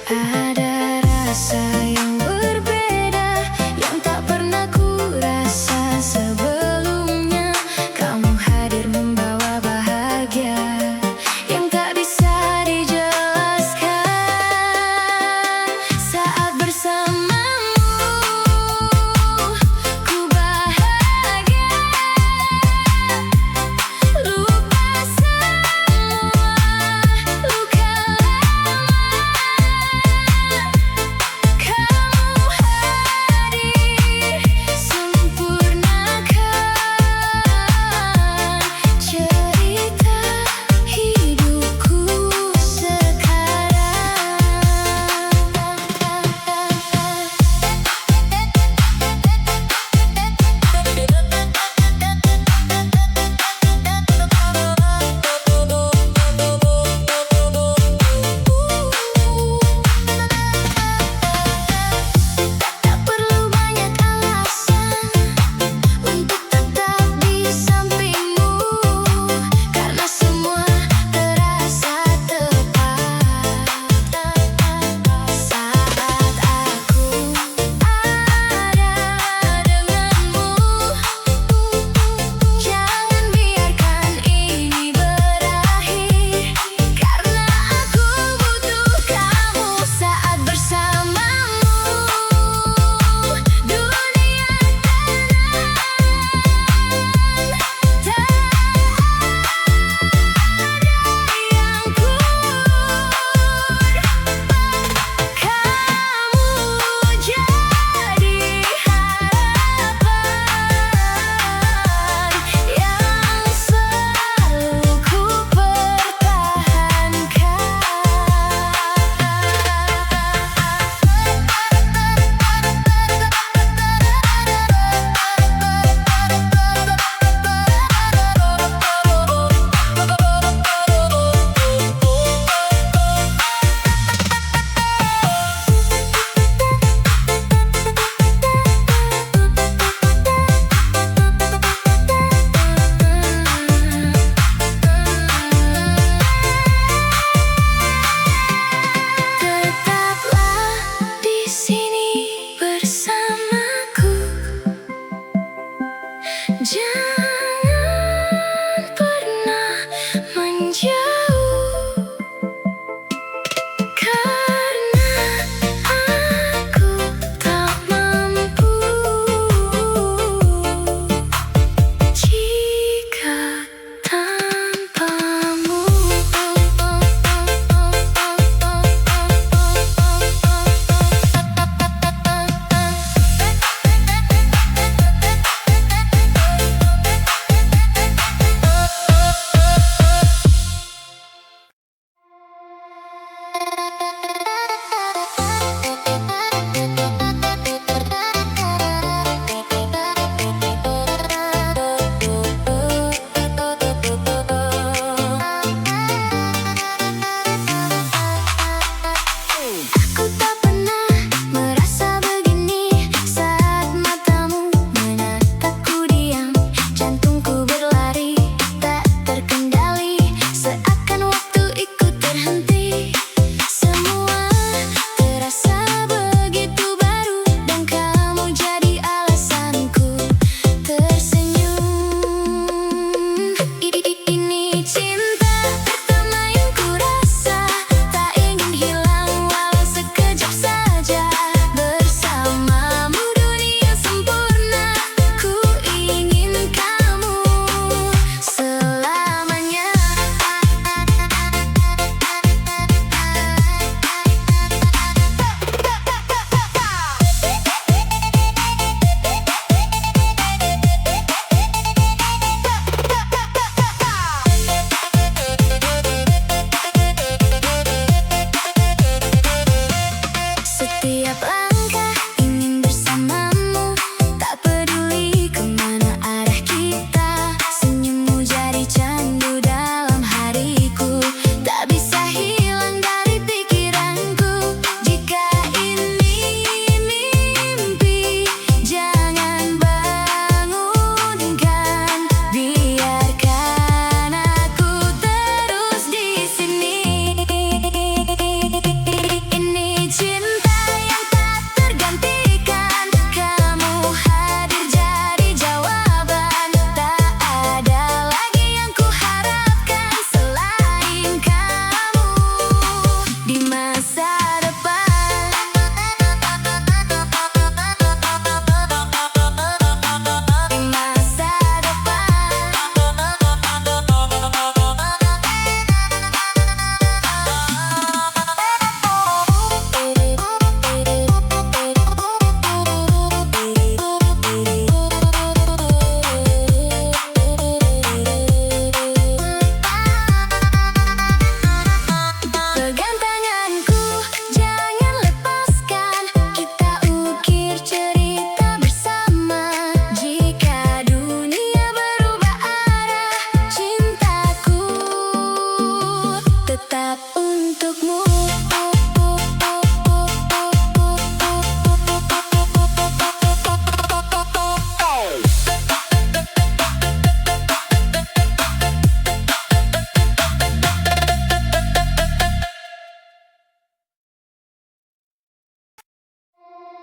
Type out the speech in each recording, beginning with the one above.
Ada rasa yang berbeda yang tak pernah ku rasa sebelumnya. Kamu hadir membawa bahagia yang tak bisa dijelaskan. Saat bersamamu ku bahagia, lupa semua luka lama. Kau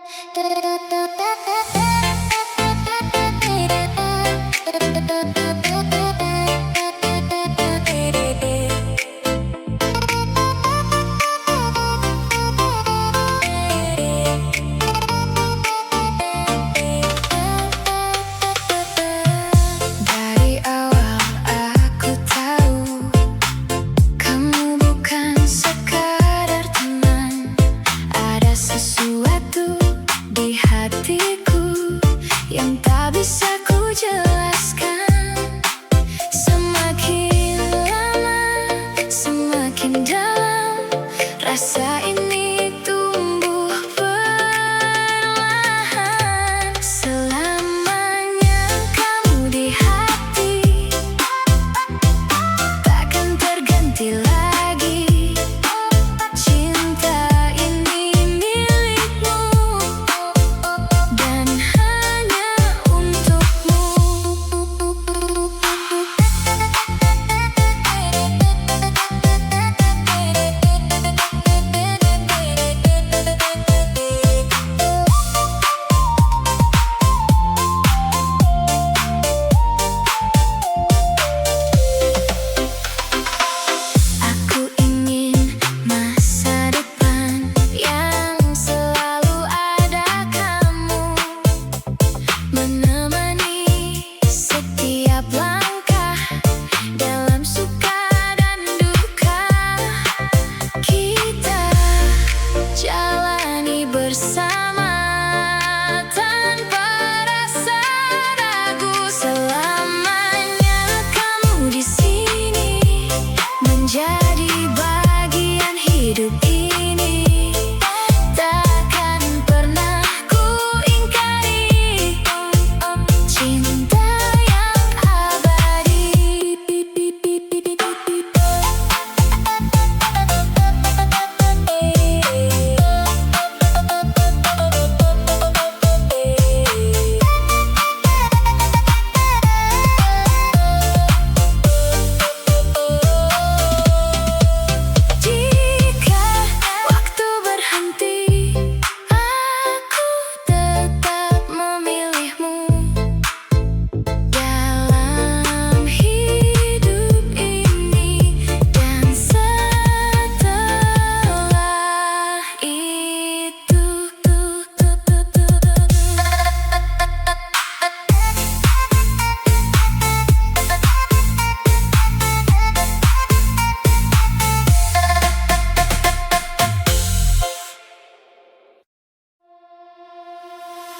Dari awal aku tahu kamu bukan sekadar teman. Ada sesuatu di hatiku yang tak bisa ku jelaskan. Semakin lama, semakin dalam rasa ini tumbuh perlahan. Selamanya kamu di hati, takkan terganti lagi. Cinta ini milikmu dan hanya untukmu. Aku ingin masa depan yang selalu ada kamu, menemani setiap langkah dalam suka dan duka. Kita jalani bersama tanpa rasa ragu. Selamanya kamu di sini menjadi bagian hidup ini. Takkan pernah ku ingkari cinta yang abadi. Jika waktu berhenti, aku tetap memilihmu dalam hidup ini dan setelah itu.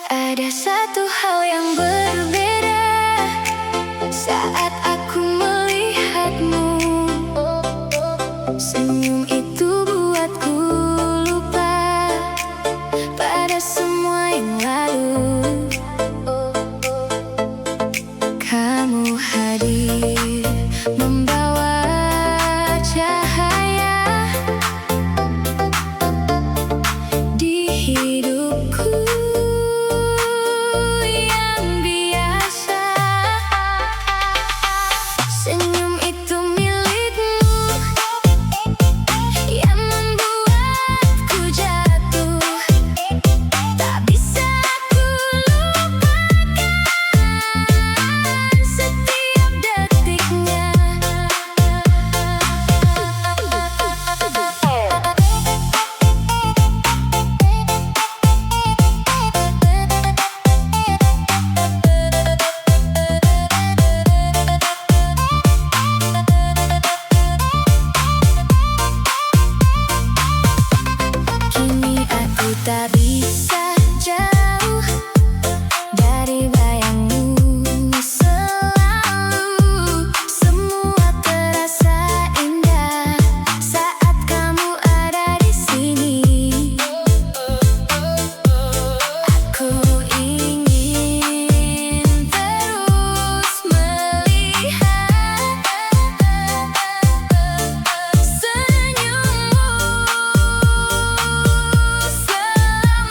Ada satu hal yang berbeda saat aku melihatmu. Senyum itu buatku lupa pada semua yang lalu. Kamu hadir membawa cahaya di hidupku yang biasa. Senyum itu milikmu yang membuatku jatuh. Tak bisa ku lupakan setiap detiknya. Kini aku tak bisa jauh dari bayangmu selalu. Semua terasa indah saat kamu ada di sini. Aku ingin terus melihat senyummu selama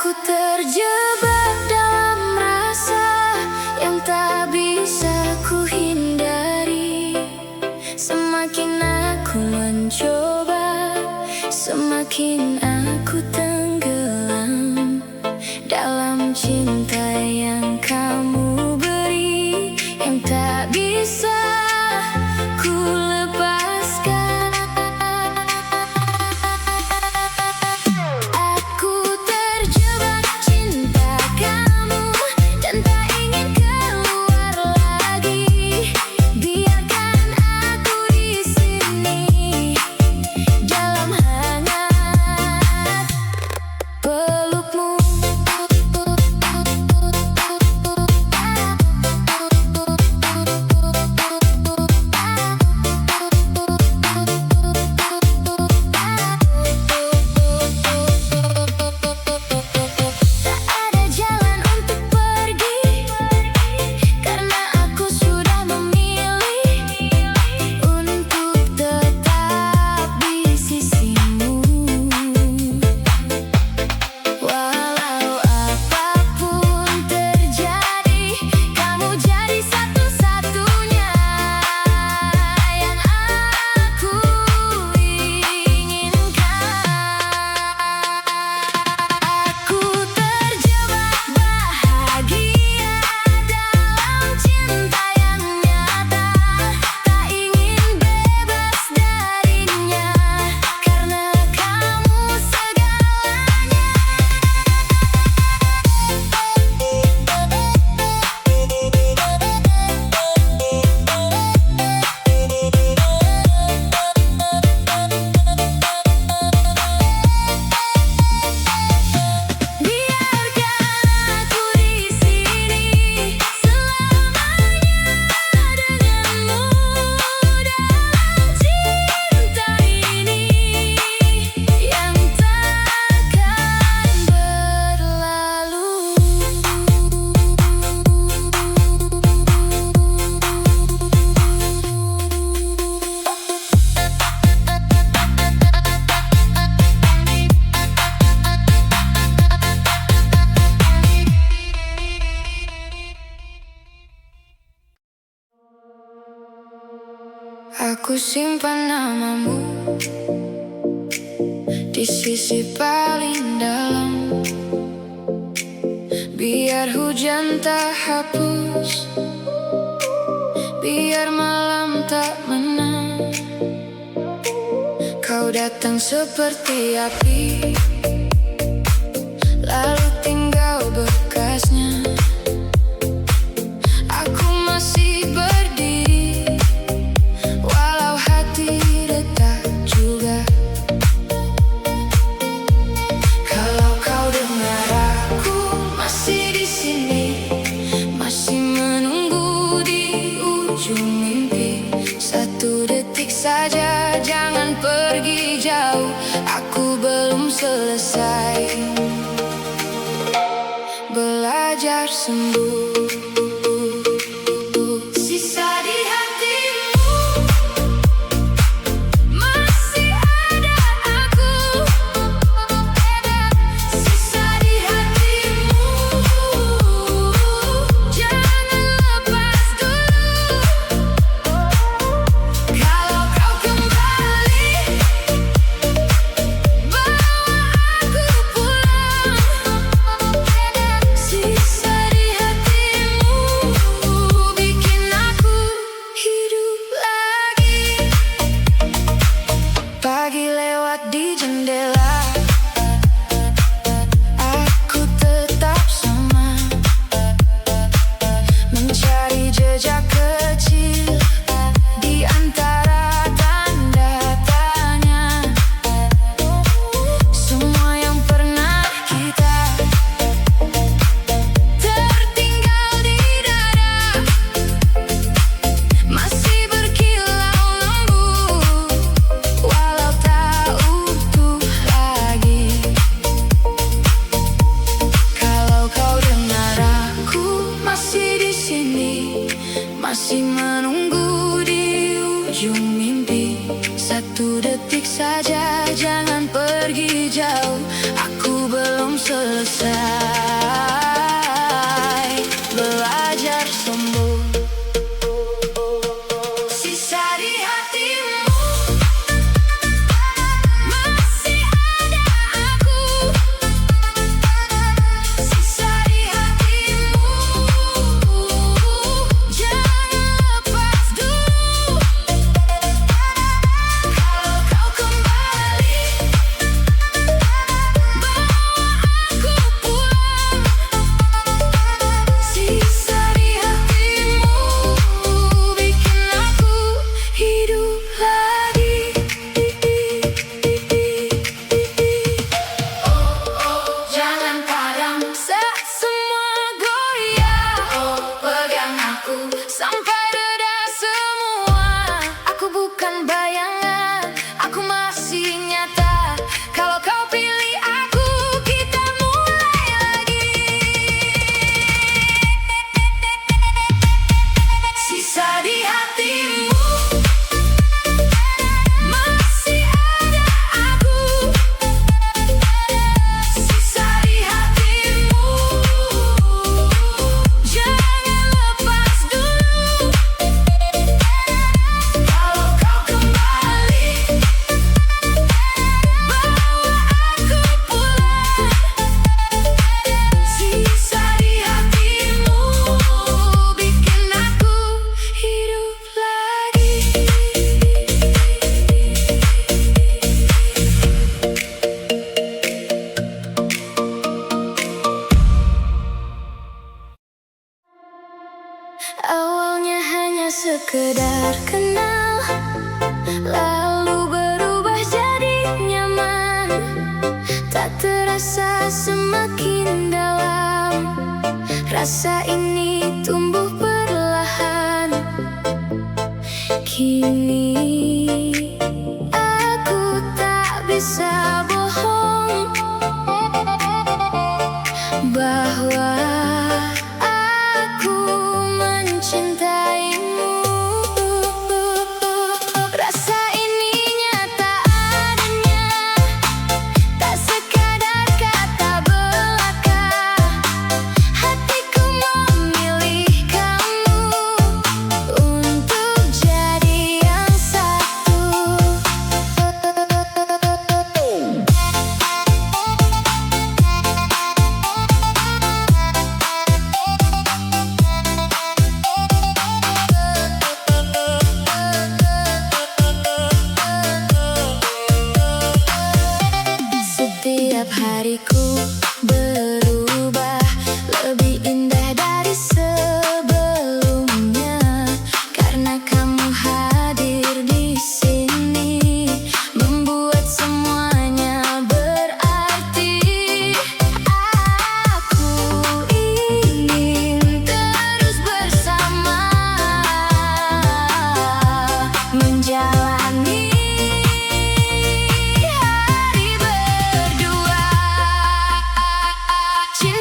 Aku terjebak dalam rasa yang tak bisa ku hindari. Semakin aku mencoba, semakin aku tenggelam dalam cinta yang kamu beri, yang tak bisa ku lepaskan. Aku terjebak cinta kamu dan tak ingin keluar lagi. Biarkan aku di sini dalam hangat pelukmu. Tak ada jalan untuk pergi, karena aku sudah memilih untuk tetap di sisimu. Walau apapun terjadi, kamu jadi satu-satunya yang aku inginkan. Aku terjebak bahagia dalam cinta yang nyata, tak ingin bebas darinya, karena kamu segalanya. Biarkan aku di sini selamanya denganmu dalam cinta ini yang takkan berlalu. Aku simpan namamu di sisi paling dalam, biar hujan tak hapus, biar malam tak menang. Kau datang seperti api, lalu tinggal bekasnya. Aku masih berdiri, walau hati retak juga. Kalau kau dengar aku masih di sini, masih menunggu di ujung mimpi. Satu detik saja, jangan pergi jauh. Aku belum selesai belajar sembuh. Sisa di hatimu masih ada aku. Sisa di hatimu, jangan lepas dulu. Kalau kau kembali, bawa aku pulang. Sisa di hatimu bikin aku hidup lagi. Pagi lewat di jendela, aku tetap sama, mencari jejak kecil di antara tanda tanya. Semua yang pernah kita tertinggal di dada, masih berkilau lembut, walau tak utuh lagi. Kalau kau dengar aku masih di sini, masih menunggu di ujung mimpi. Satu detik saja, jangan pergi jauh. Aku belum selesai belajar sembuh. Sisa di hatimu masih ada aku. Sisa di hatimu, jangan lepas dulu. Kalau kau kembali, bawa aku pulang. Sisa di hatimu bikin aku hidup lagi. Oh, jangan padam saat semua goyah. Oh, pegang aku sampai reda semua. Aku bukan bayangan, aku masih nyata. Kalau kau pilih aku, kita mulai lagi. Sisa di hatimu masih ada aku. Sisa di hatimu, jangan lepas dulu. Kalau kau kembali, bawa aku pulang. Sisa di hatimu bikin aku hidup lagi. Awalnya hanya sekedar kenal, lalu berubah jadi nyaman. Tak terasa semakin dalam, rasa ini tumbuh perlahan. Kini aku tak bisa bohong bahwa aku mencintaimu. Rasa ini nyata adanya, tak sekadar kata belaka. Hatiku memilih kamu untuk jadi yang satu. Setiap hariku berubah lebih indah dari sebelumnya, karena kamu hadir di sini membuat semuanya berarti. Aku ingin terus bersama, menjalani hari berdua.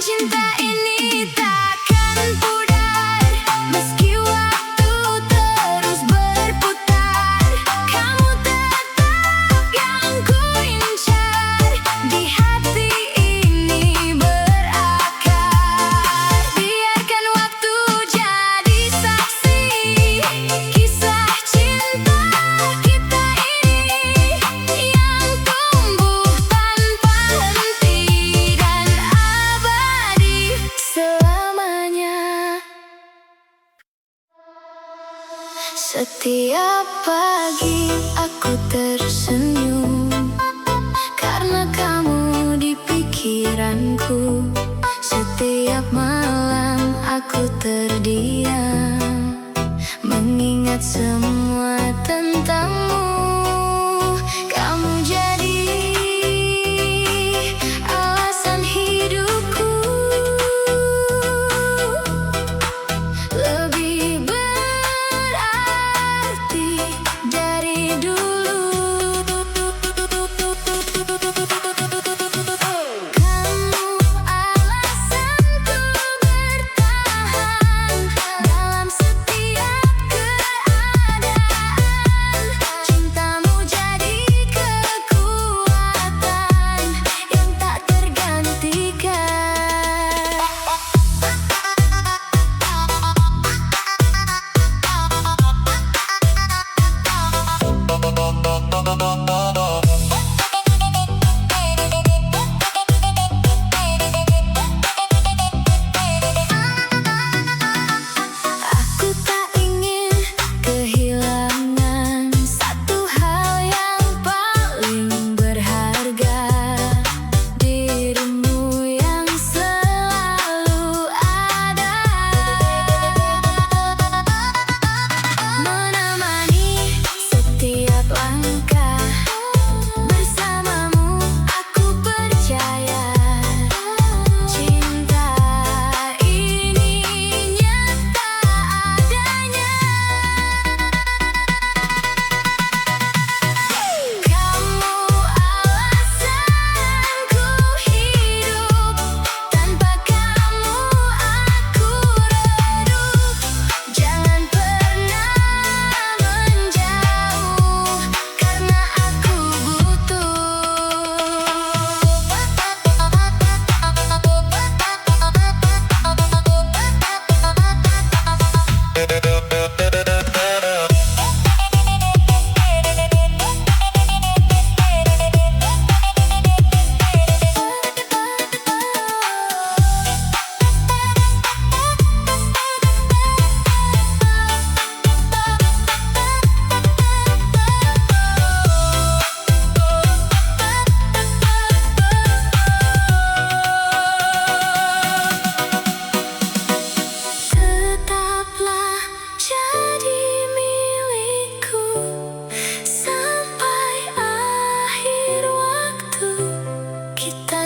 Cinta ini takkan pudar meski waktu terus berputar. Kamu tetap yang ku incar, di hati ini berakar. Biarkan waktu jadi saksi kisah cinta kita ini yang tumbuh tanpa henti dan abadi selamanya. Setiap pagi aku tersenyum karena kamu di pikiranku. Setiap malam aku terdiam mengingat semua tentangmu. Kamu jadi alasan hidupku lebih berarti dari dulu. Kamu alasanku bertahan dalam setiap keadaan.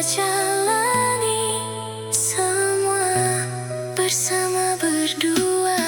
jalani semua bersama berdua.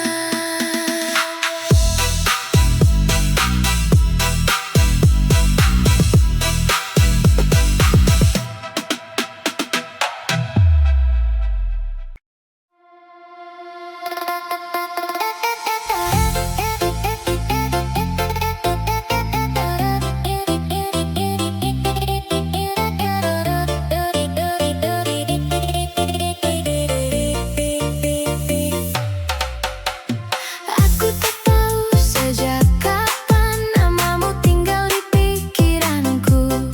Aku tak tahu sejak kapan namamu tinggal di pikiranku.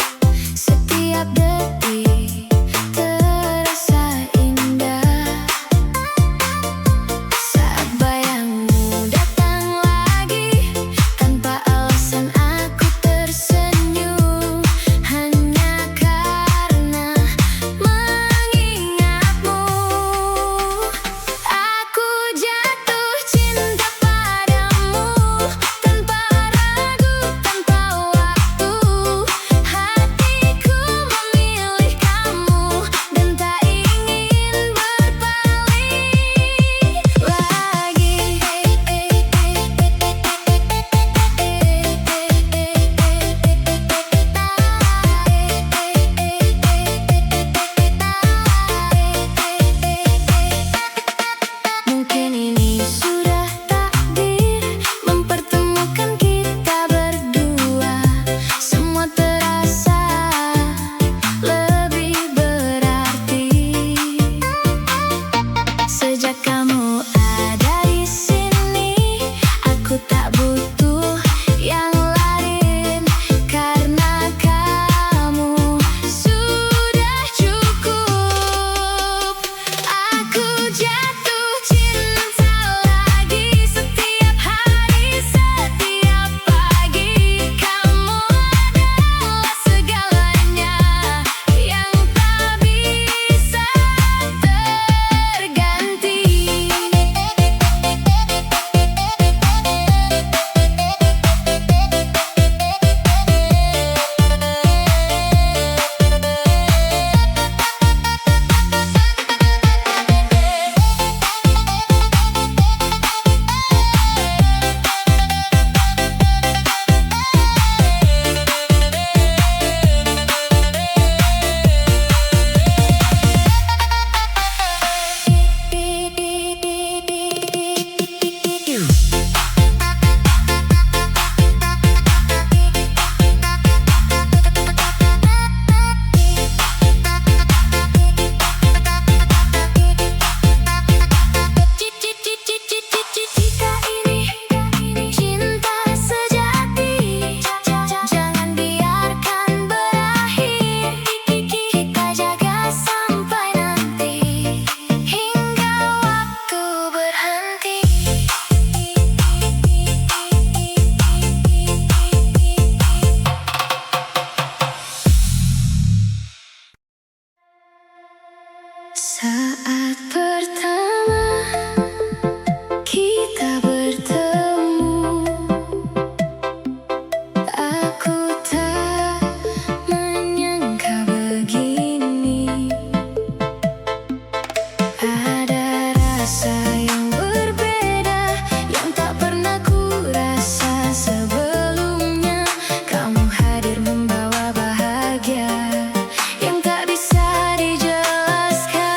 Setiap detik terasa indah saat bayangmu datang lagi. Tanpa alasan aku tersenyum hanya karena mengingatmu. Aku jatuh cinta padamu tanpa ragu, tanpa waktu. Hatiku memilih kamu dan tak ingin berpaling lagi. Mungkin ini sudah takdir mempertemukan kita berdua. Semua terasa lebih berarti sejak kamu ada di sini. Aku tak butuh yang lain karena kamu sudah cukup. Aku jatuh cinta lagi setiap hari, setiap pagi. Kamu adalah segalanya yang tak bisa terganti. Jika ini cinta sejati, jangan biarkan berakhir. Kita jaga sampai nanti hingga waktu berhenti. Saat pertama kita bertemu, aku tak menyangka begini. Ada rasa yang berbeda yang tak pernah ku rasa sebelumnya. Kamu hadir membawa bahagia yang tak bisa dijelaskan.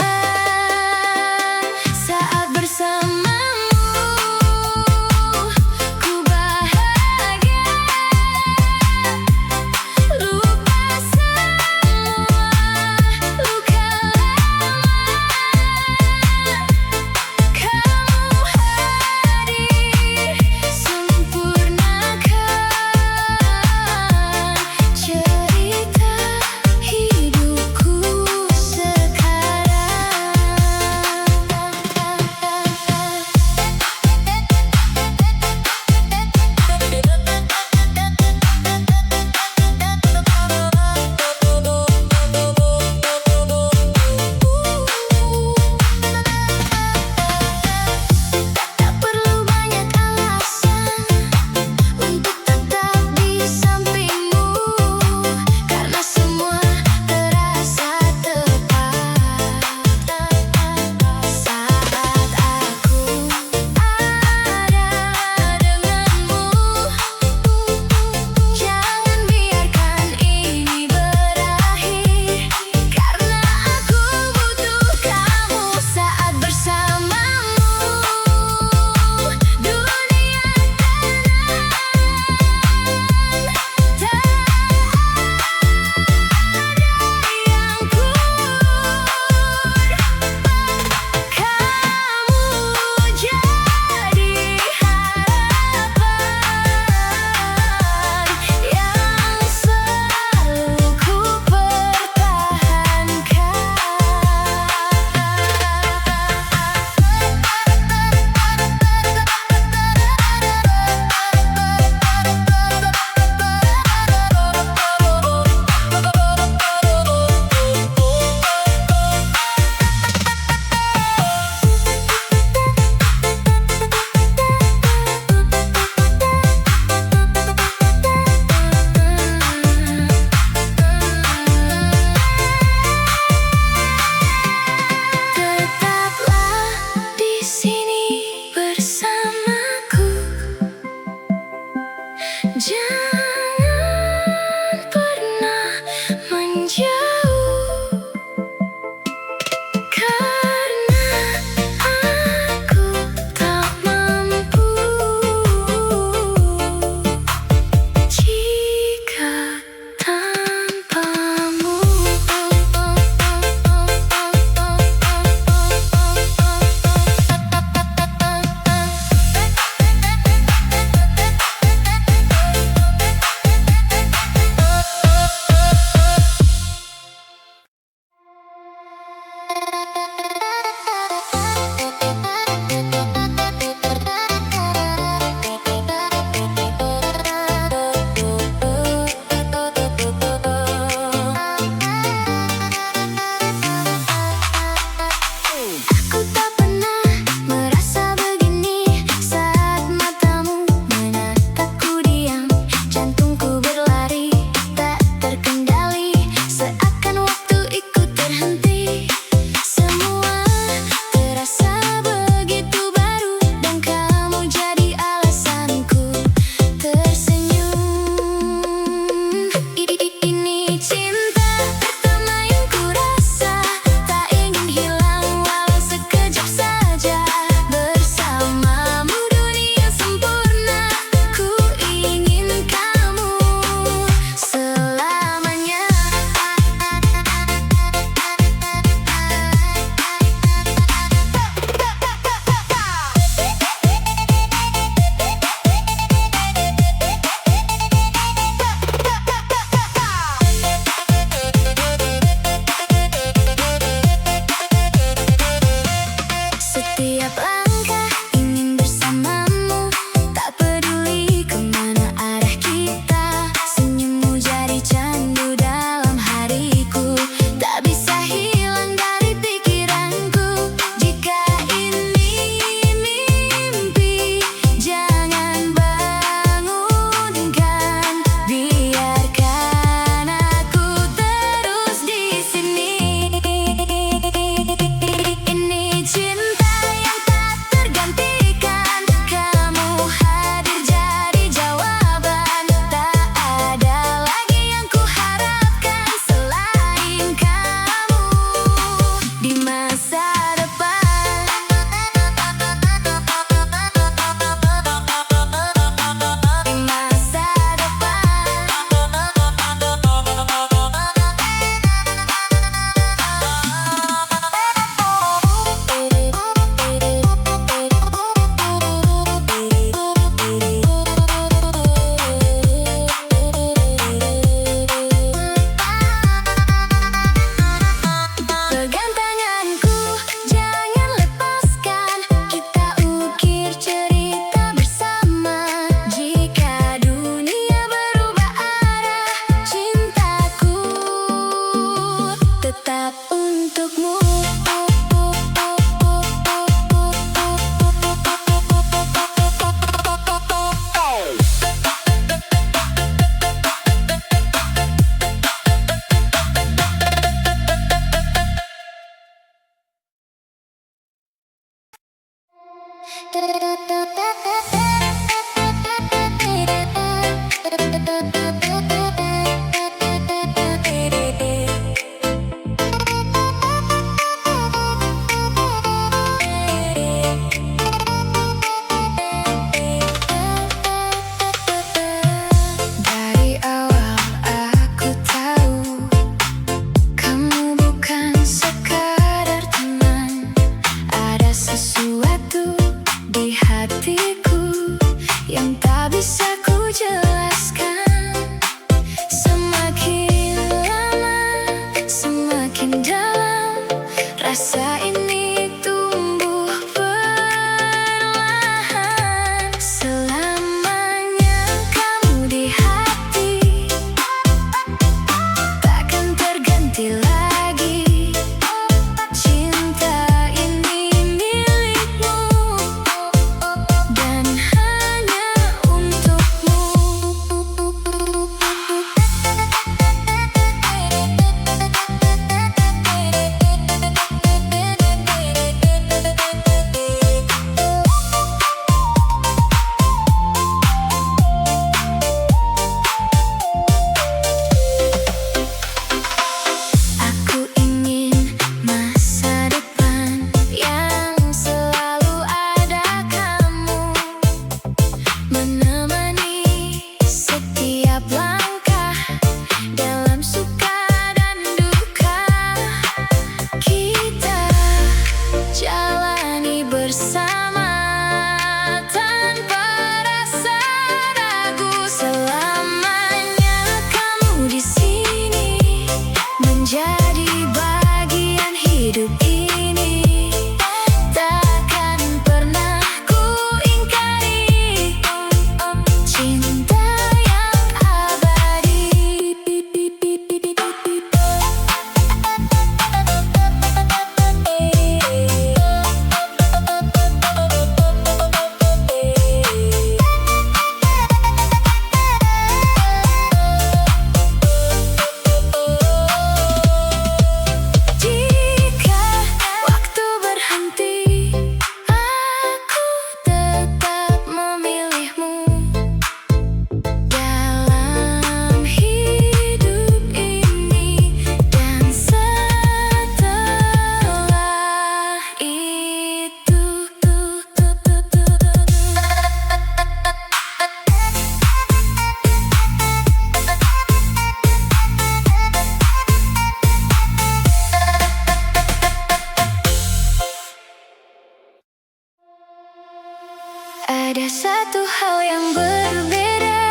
Ada satu hal yang berbeda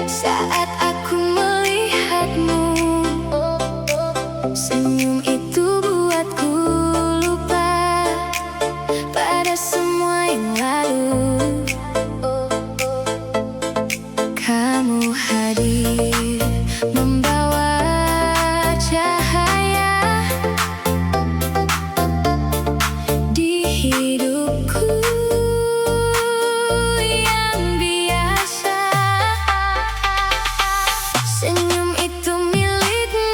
saat aku melihatmu. Senyum itu buatku lupa pada semua yang lalu. Kamu hadir membawa cahaya di hidupku yang biasa. Senyum itu milikmu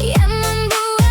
yang membuat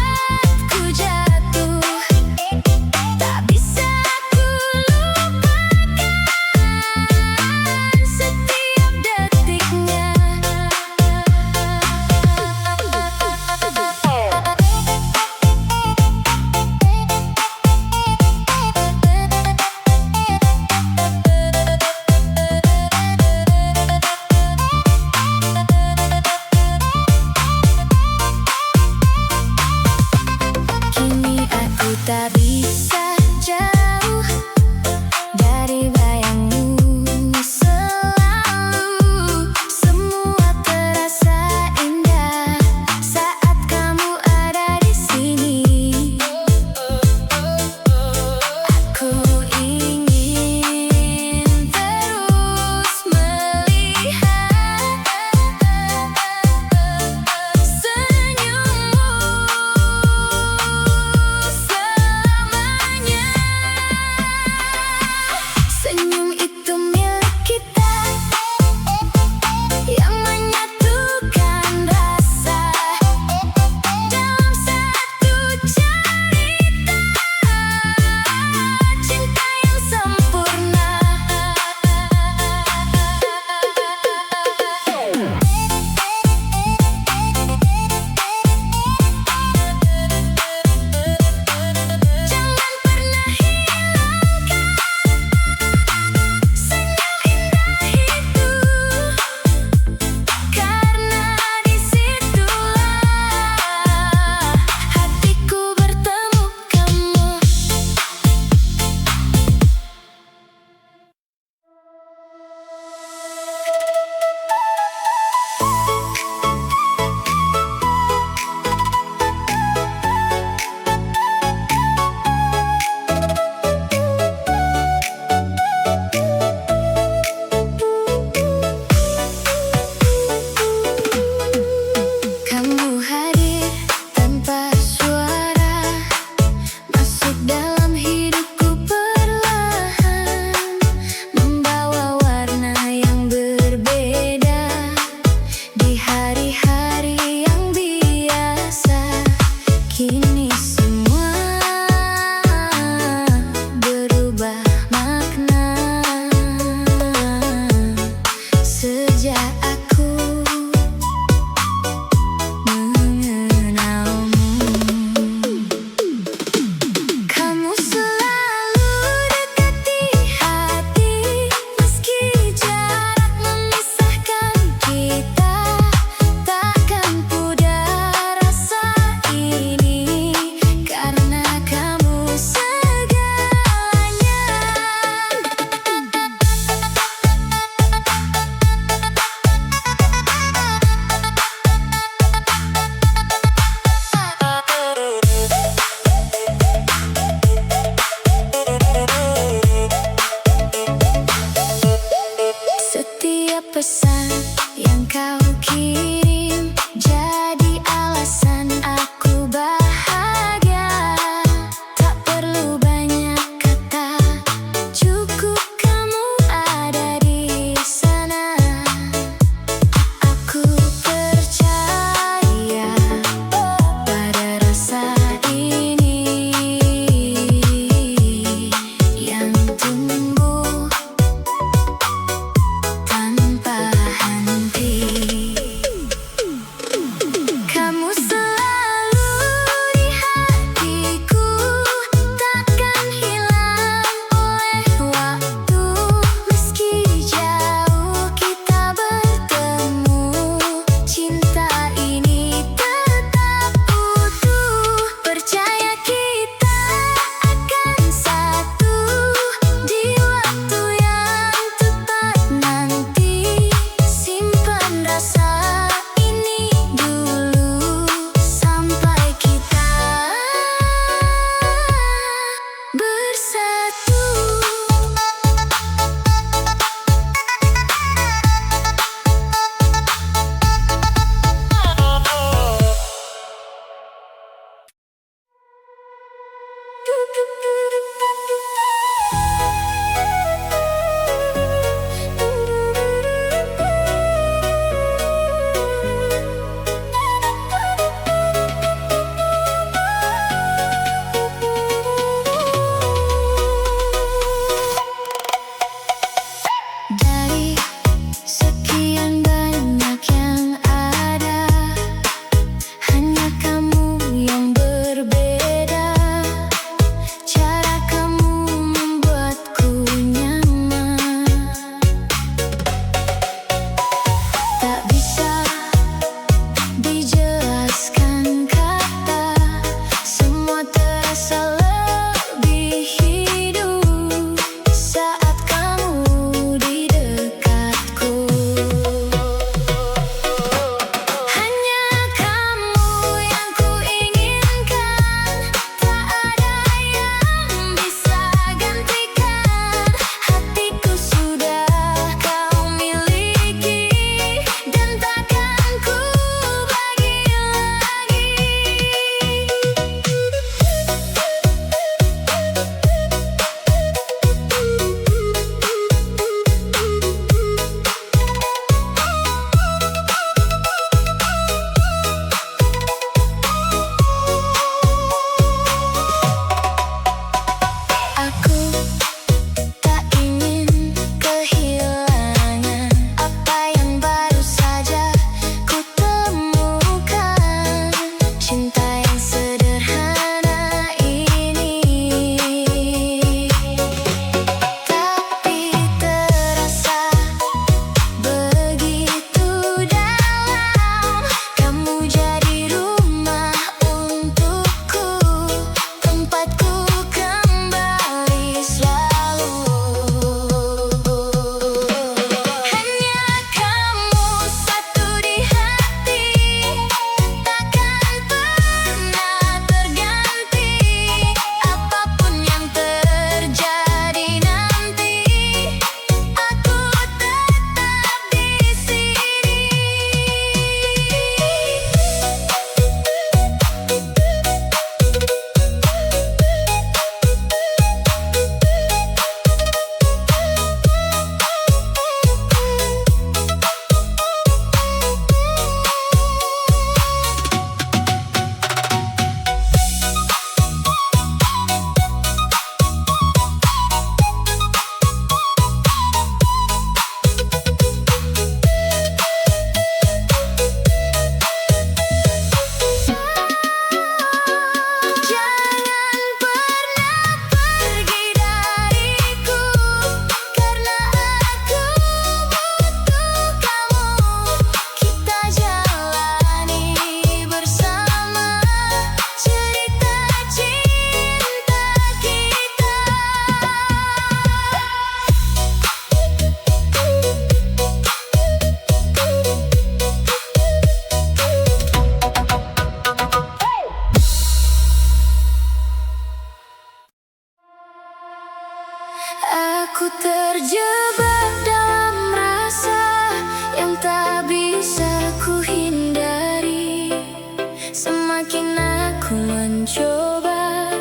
mencoba,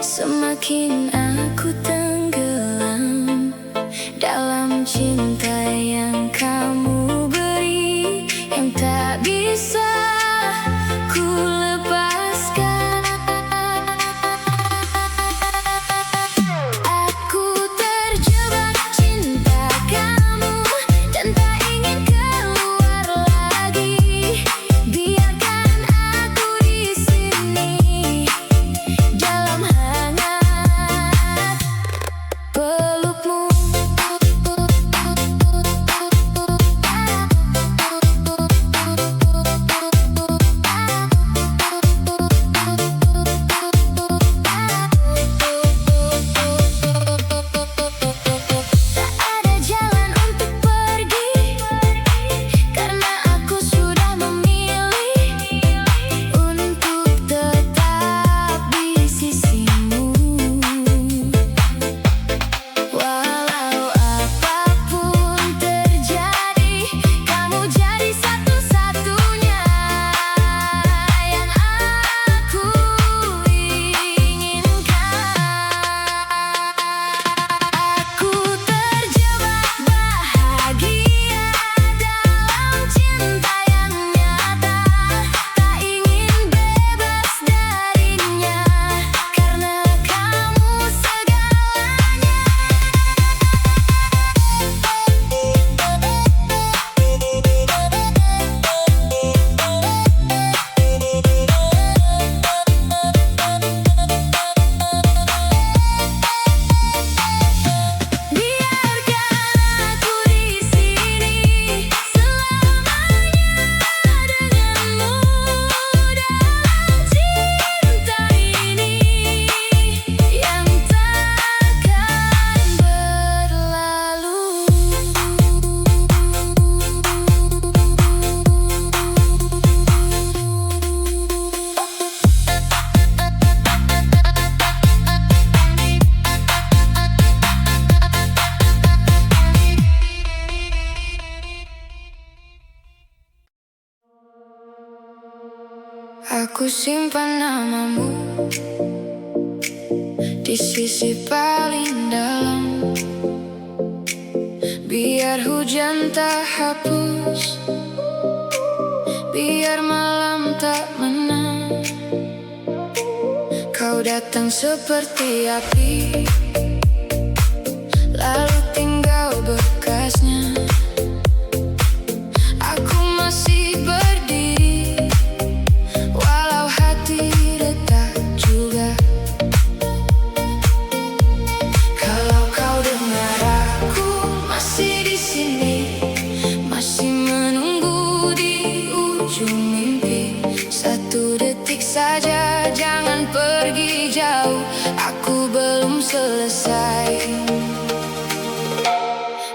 semakin aku tenggelam dalam cinta yang kamu beri, yang tak bisa ku lepaskan. Aku terjebak cinta kamu dan tak ingin keluar lagi. Biarkan aku di sini dalam hangat pelukmu. Tak ada jalan untuk pergi, karena aku sudah memilih untuk tetap di sisimu. Walau apapun terjadi, kamu jadi satu-satunya yang aku inginkan. Aku terjebak bahagia dalam cinta yang nyata, tak ingin bebas darinya, karena kamu segalanya. Biarkan aku di sini selamanya denganmu dalam cinta ini yang takkan berlalu. Aku simpan namamu di sisi paling dalam, biar hujan tak hapus, biar malam tak menang. Kau datang seperti api, lalu tinggal bekasnya. Aku masih berdiri, walau hati retak juga. Kalau kau dengar aku masih di sini, masih menunggu di ujung mimpi. Satu detik saja, jangan pergi jauh, aku belum selesai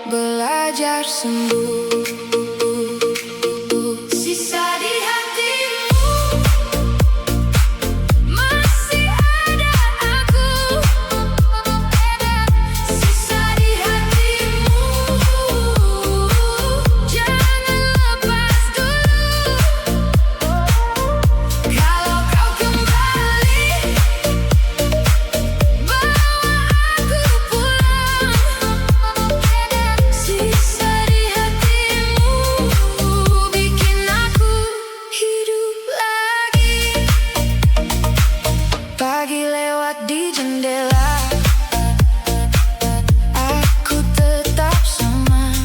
belajar sembuh. Sisa di hatimu masih ada aku, sisa di hatimu jangan lepas dulu. Kalau kau kembali, bawa aku pulang. Sisa di hatimu bikin aku hidup lagi. Pagi lewat di jendela, aku tetap sama,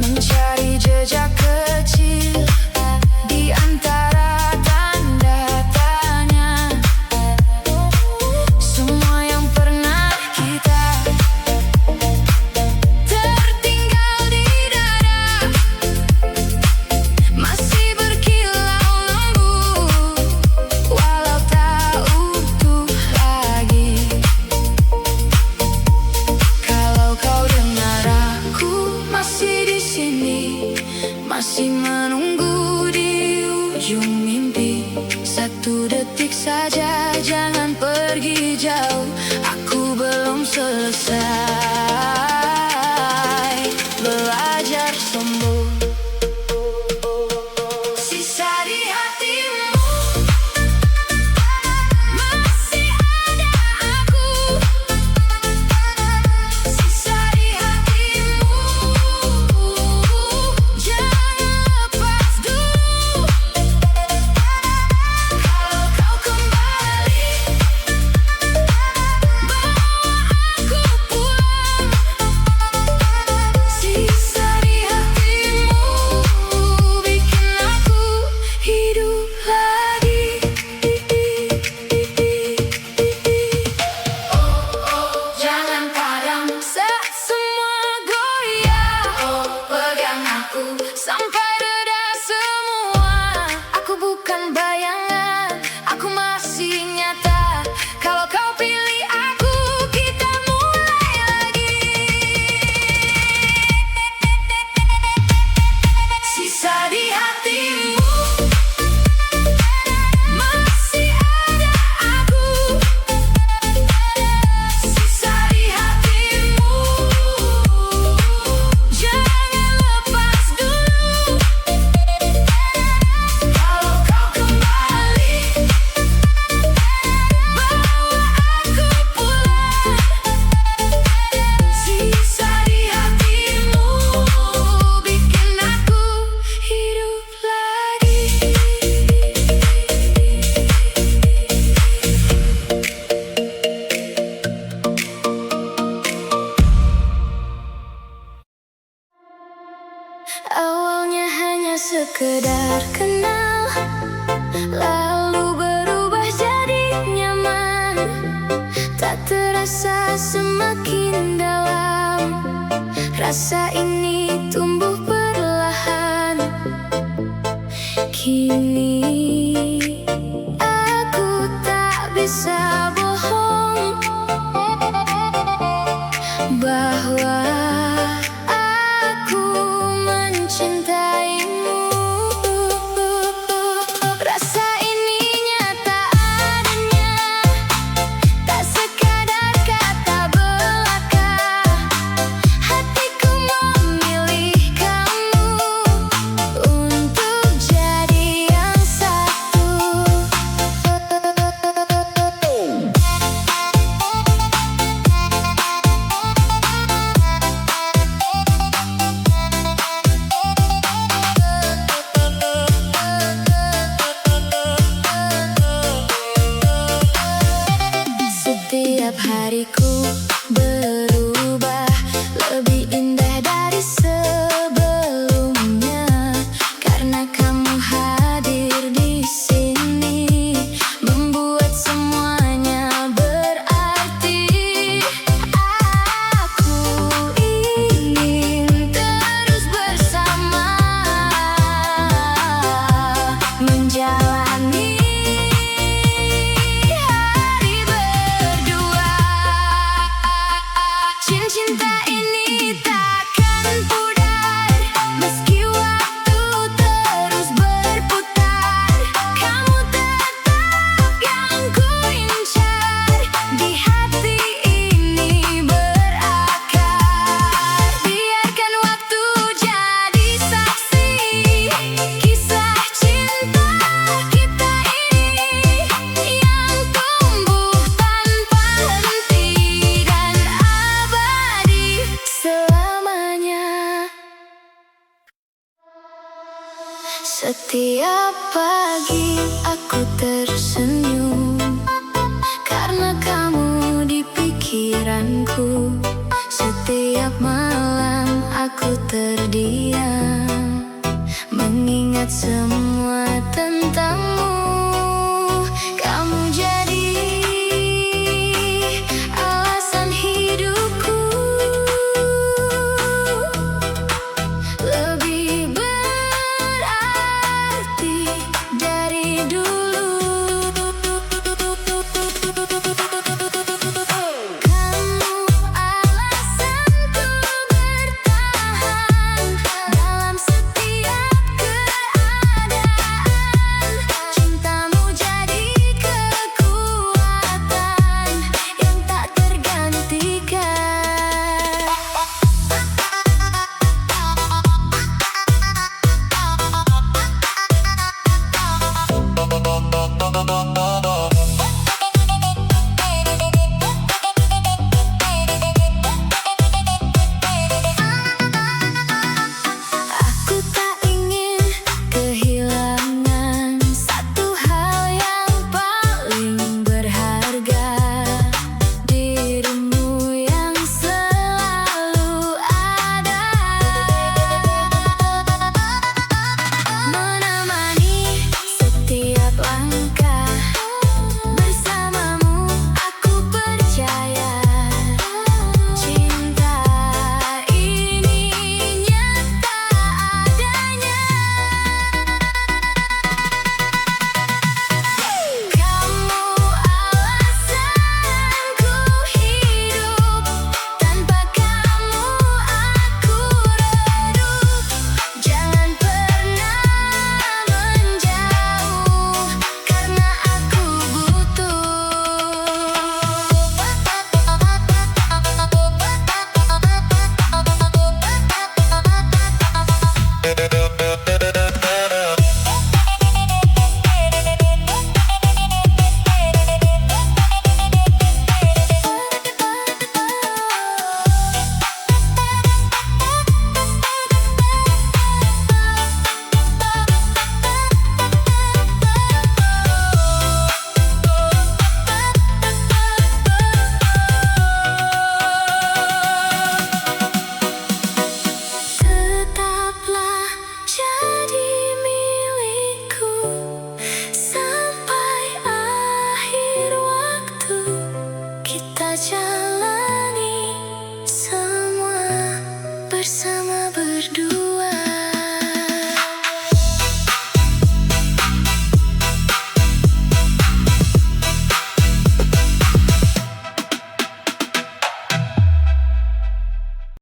mencari jejak kecil di antara tanda tanya. Semua yang pernah kita tertinggal di dada, masih berkilau lembut, walau tak utuh lagi. Kalau kau dengar aku masih di sini, masih menunggu di ujung mimpi. Satu detik saja, jangan pergi jauh, aku belum selesai belajar sembuh. Sisa di hatimu ini aku tak bisa bohong bahwa aku mencintaimu. Rasa ini nyata adanya, tak sekadar kata belaka. Hatiku memilih kamu untuk jadi yang satu. Setiap hariku berubah lebih indah dari sebelumnya, karena kamu hadir di sini membuat semuanya berarti. Aku ingin terus bersama, menjalani hari berdua. Cinta ini takkan pudar meski waktu terus berputar. Kamu tetap yang ku incar, di hati ini berakar. Biarkan waktu jadi saksi kisah cinta kita ini yang tumbuh tanpa henti dan abadi selamanya. Setiap pagi aku tersenyum karena kamu di pikiranku. Setiap malam aku terdiam mengingat semua tentang